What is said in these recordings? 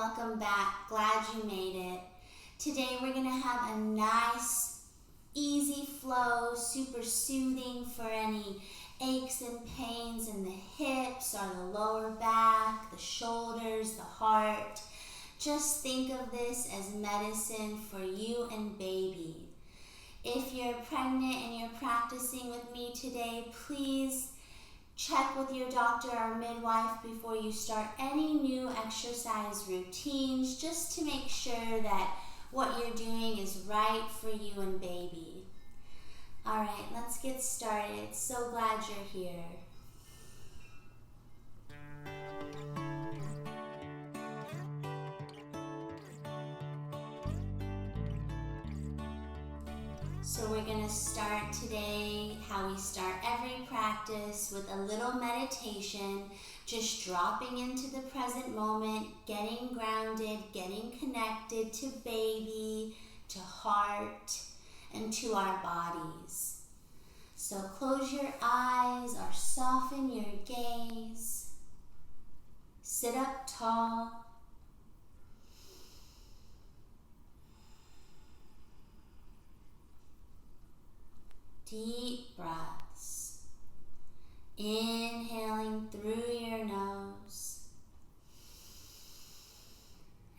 welcome back. Glad you made it. Today we're going to have a nice, easy flow, super soothing for any aches and pains in the hips or the lower back, the shoulders, the heart. Just think of this as medicine for you and baby. If you're pregnant and you're practicing with me today, please check with your doctor or midwife before you start any new exercise routines, just to make sure that what you're doing is right for you and baby. All right, let's get started. So glad you're here. So we're going to start today how we start every practice with a little meditation, just dropping into the present moment, getting grounded, getting connected to baby, to heart, and to our bodies. So close your eyes or soften your gaze. Sit up tall. Deep breaths. Inhaling through your nose.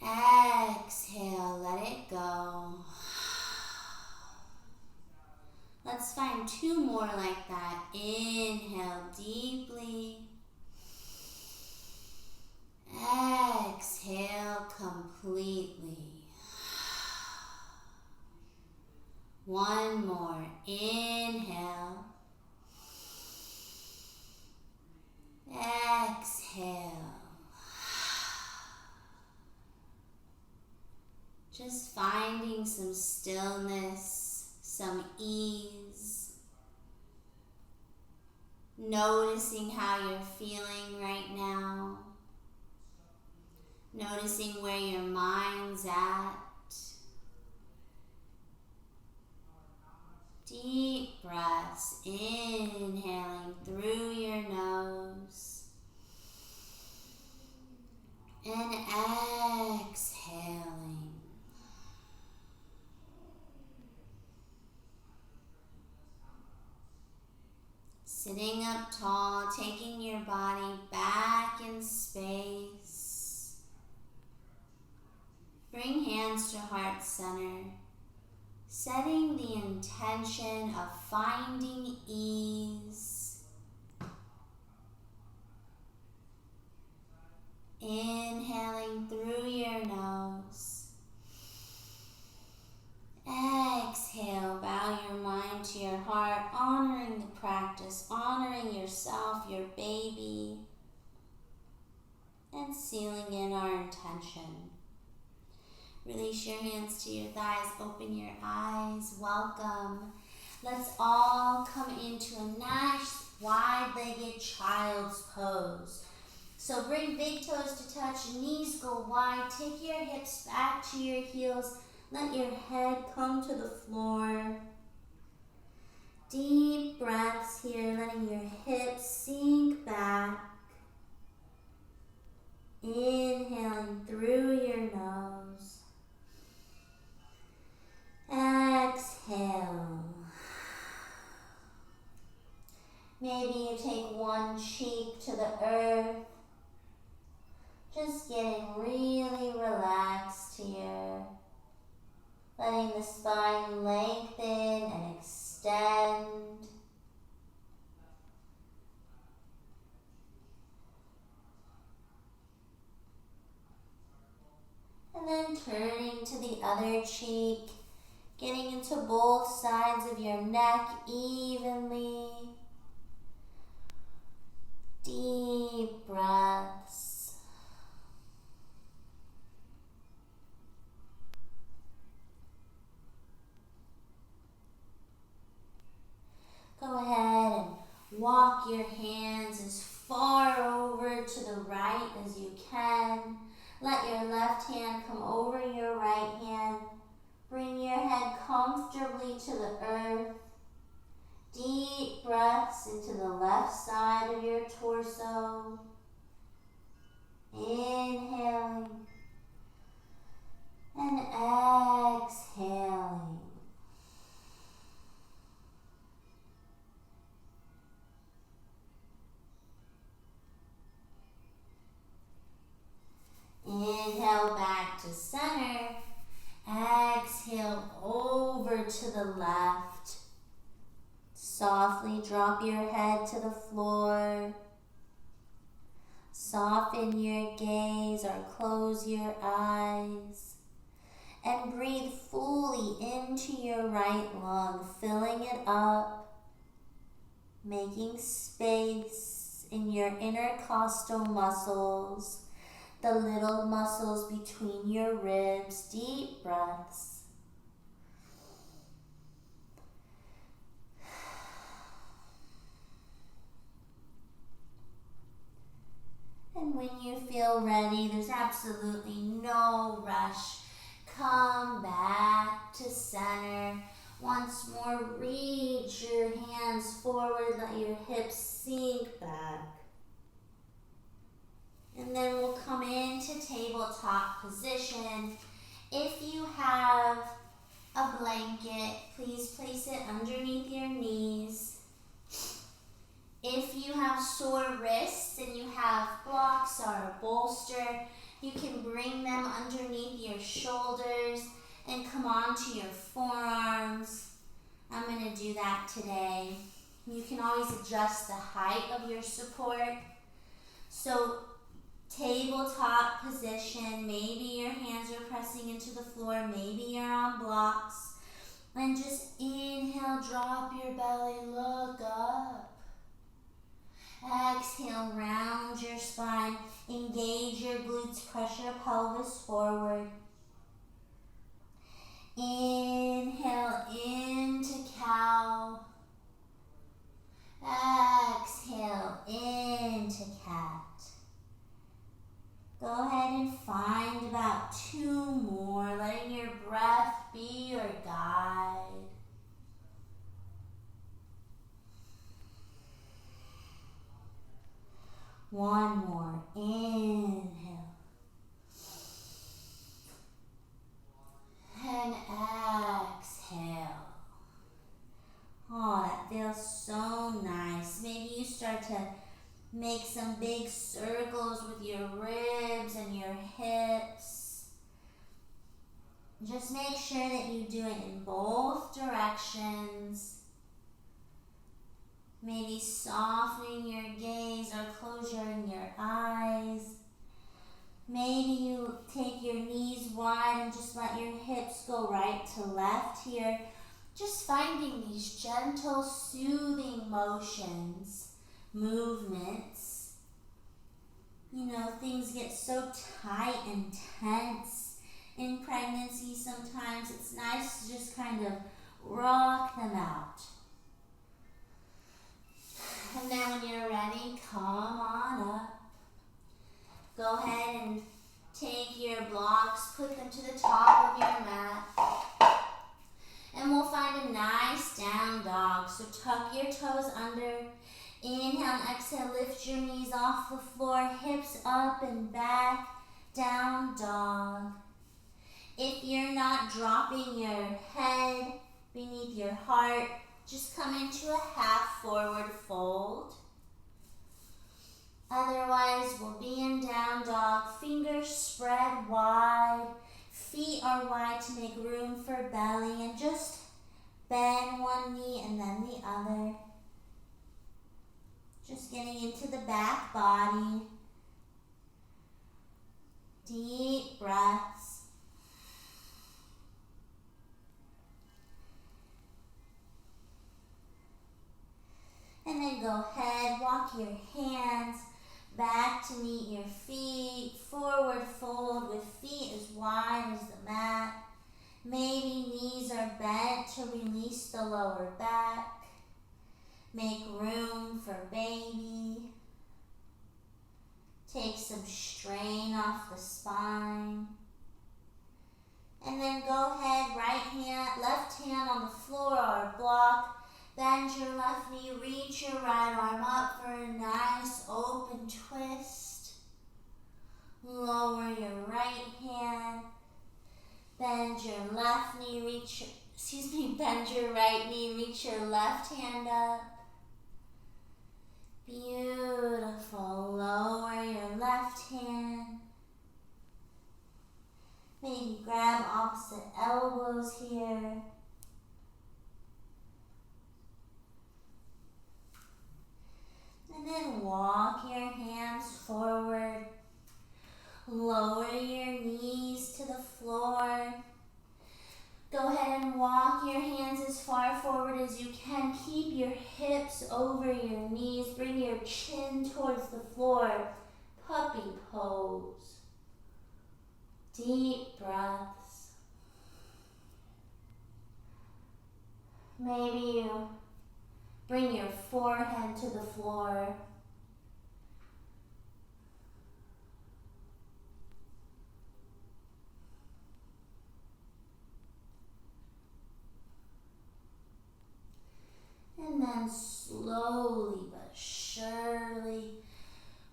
Exhale, let it go. Let's find two more like that. Inhale deeply. Exhale completely. One more. Inhale. Exhale. Just finding some stillness, some ease. Noticing how you're feeling right now. Noticing where your mind's at. Deep breaths, inhaling through your nose and exhaling. Sitting up tall, taking your body back in space. Bring hands to heart center. Setting the intention of finding ease. Inhaling through your nose. Exhale, bow your mind to your heart, honoring the practice, honoring yourself, your baby, and sealing in our intention. Release your hands to your thighs, open your eyes, welcome. Let's all come into a nice wide-legged child's pose. So bring big toes to touch, knees go wide, take your hips back to your heels, let your head come to the floor. Deep breaths here, letting your hips sink back. Inhaling through your nose. Exhale. Maybe you take one cheek to the earth. Just getting really relaxed here. Letting the spine lengthen and extend. And then turning to the other cheek. Getting into both sides of your neck evenly. Deep breaths. Go ahead and walk your hands as far over to the right as you can. Let your left hand come over your right hand. Bring your head comfortably to the earth. Deep breaths into the left side of your torso. Inhaling softly drop your head to the floor. Soften your gaze or close your eyes. And breathe fully into your right lung, filling it up, making space in your intercostal muscles, the little muscles between your ribs. Deep breaths. And when you feel ready, there's absolutely no rush. Come back to center. Once more, reach your hands forward. Let your hips sink back. And then we'll come into tabletop position. If you have a blanket, please place it underneath your knees. If you have sore wrists and you have blocks or a bolster, you can bring them underneath your shoulders and come onto your forearms. I'm going to do that today. You can always adjust the height of your support. So tabletop position, maybe your hands are pressing into the floor, maybe you're on blocks. And just inhale, drop your belly, look up. Exhale, round your spine, engage your glutes, press your pelvis forward. Inhale into cow. Exhale into cat. Go ahead and find about 2 more, letting your breath be your guide. One more. Inhale. And exhale. Oh, that feels so nice. Maybe you start to make some big circles with your ribs and your hips. Just make sure that you do it in both directions. Maybe softening your gaze or closing your eyes. Maybe you take your knees wide and just let your hips go right to left here. Just finding these gentle, soothing motions, movements. You know, things get so tight and tense in pregnancy sometimes. It's nice to just kind of rock them out. And then when you're ready, come on up. Go ahead and take your blocks, put them to the top of your mat. And we'll find a nice down dog. So tuck your toes under. Inhale and exhale, lift your knees off the floor, hips up and back, down dog. If you're not dropping your head beneath your heart, just come into a half forward fold. Otherwise, we'll be in down dog. Fingers spread wide. Feet are wide to make room for belly. And just bend one knee and then the other. Just getting into the back body. Deep breaths. And then go ahead, walk your hands back to meet your feet. Forward fold with feet as wide as the mat. Maybe knees are bent to release the lower back. Make room for baby. Take some strain off the spine. And then go ahead, left hand on the floor or block. Bend your left knee, reach your right arm up for a nice open twist. Lower your right hand. Bend your left knee, bend your right knee, reach your left hand up. Beautiful. Lower your left hand. Maybe grab opposite elbows here. And then walk your hands forward. Lower your knees to the floor. Go ahead and walk your hands as far forward as you can. Keep your hips over your knees. Bring your chin towards the floor. Puppy pose. Deep breaths. Maybe you bring your forehead to the floor. And then slowly but surely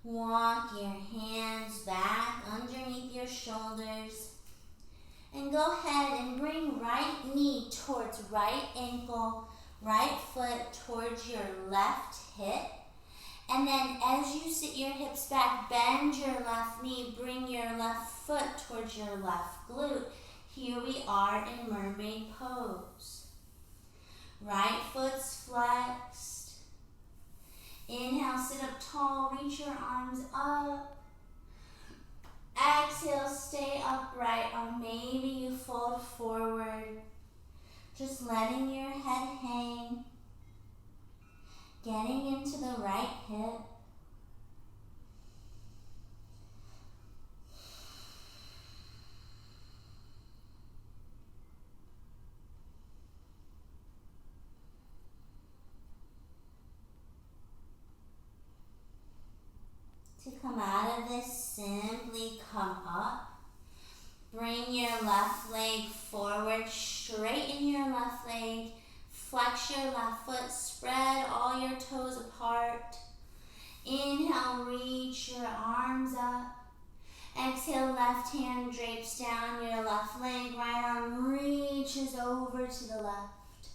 walk your hands back underneath your shoulders. And go ahead and bring right knee towards right ankle, right foot towards your left hip. And then as you sit your hips back, bend your left knee, bring your left foot towards your left glute. Here we are in mermaid pose. Right foot's flexed. Inhale, sit up tall, reach your arms up. Exhale, stay upright, or maybe you fold forward. Just letting your head hang. Getting into the right hip. To come out of this, simply come up. Bring your left leg forward, straighten your left leg, flex your left foot, spread all your toes apart. Inhale, reach your arms up. Exhale, left hand drapes down your left leg, right arm reaches over to the left.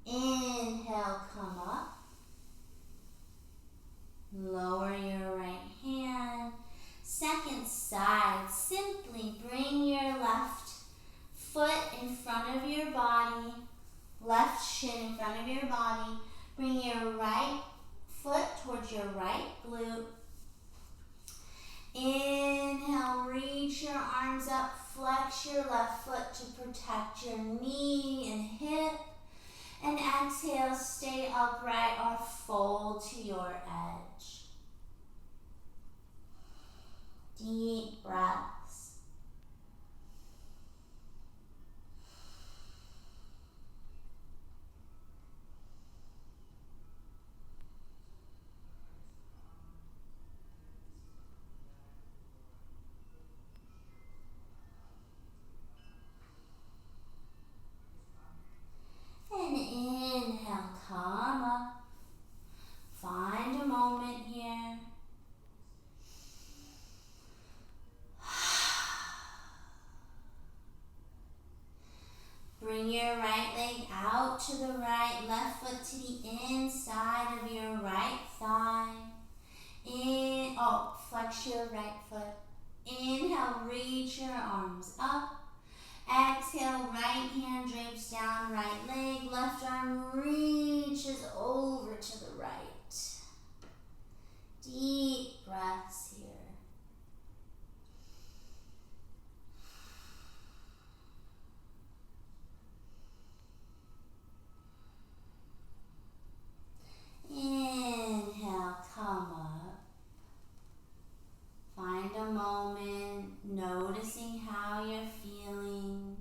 Inhale, come up. Lower your right hand. Second side, simply bring your left foot in front of your body, left shin in front of your body. Bring your right foot towards your right glute. Inhale, reach your arms up, flex your left foot to protect your knee and hip. And exhale, stay upright or fold to your edge. Deep breaths. And inhale, come up. Find a moment here. Bring your right leg out to the right, left foot to the inside of your right thigh. Flex your right foot. Inhale, reach your arms up. Exhale, right hand drapes down, right leg, left arm reaches over to the right. Deep breaths here. Inhale, come up. Find a moment, noticing how you're feeling.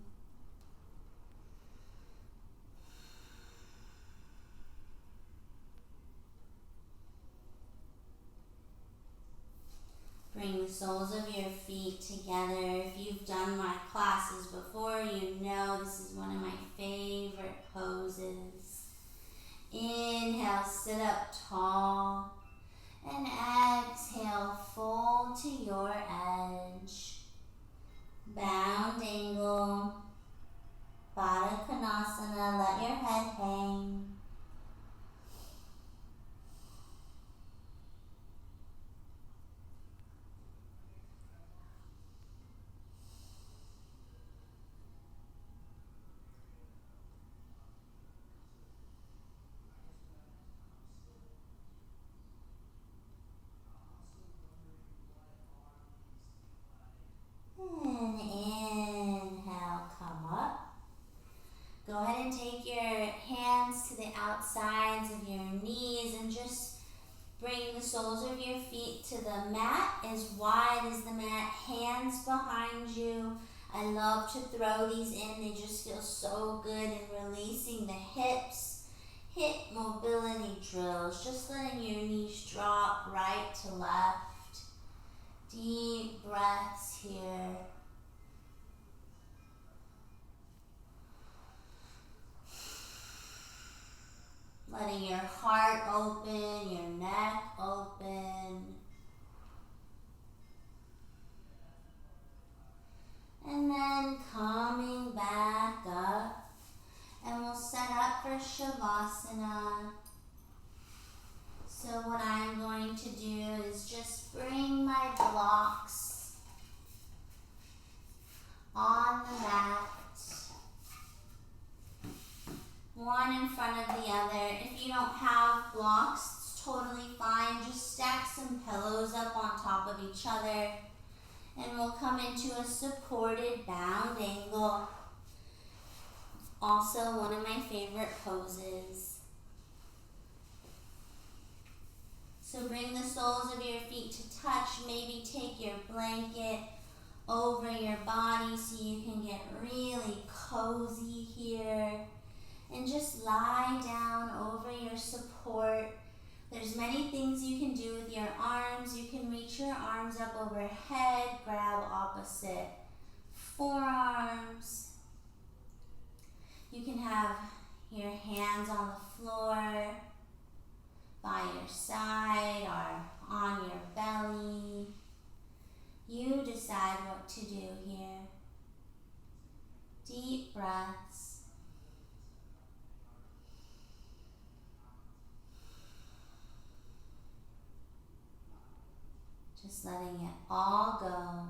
Bring the soles of your feet together. If you've done my classes before, you know this is one of my favorite poses. Inhale, sit up tall. And exhale, fold to your edge. Bound angle. Baddha Konasana, let your head hang. soles of your feet to the mat, as wide as the mat, hands behind you. I love to throw these in. They just feel so good in releasing the hips. Hip mobility drills, just letting your knees drop right to left. Deep breaths here. Letting your heart open, your neck open. And then coming back up. And we'll set up for Shavasana. So what I'm going to do is just bring my blocks on the mat. One in front of the other. If you don't have blocks, it's totally fine. Just stack some pillows up on top of each other. And we'll come into a supported bound angle. Also one of my favorite poses. So bring the soles of your feet to touch. Maybe take your blanket over your body so you can get really cozy here. And just lie down over your support. There's many things you can do with your arms. You can reach your arms up overhead, grab opposite forearms. You can have your hands on the floor, by your side, or on your belly. You decide what to do here. Deep breaths. Just letting it all go.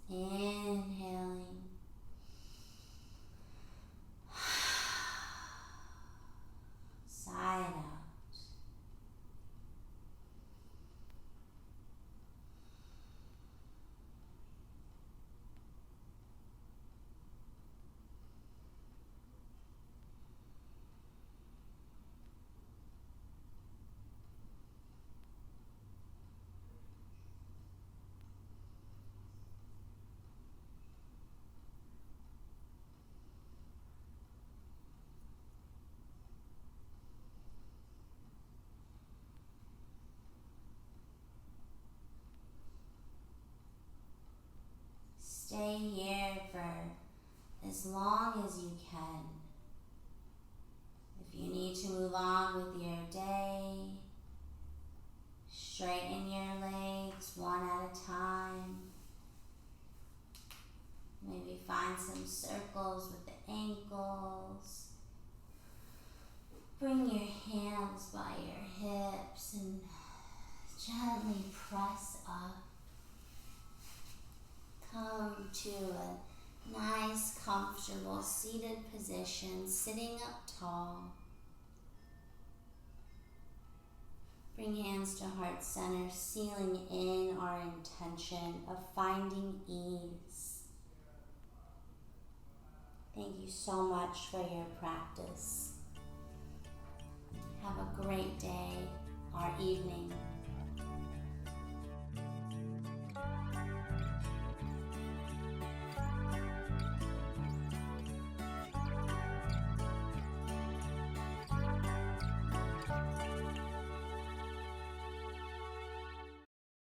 Inhaling. Side out. Stay here for as long as you can. If you need to move on with your day, straighten your legs one at a time. Maybe find some circles with the ankles. Bring your hands by your hips and gently press up. Come to a nice, comfortable seated position, sitting up tall. Bring hands to heart center, sealing in our intention of finding ease. Thank you so much for your practice. Have a great day or evening.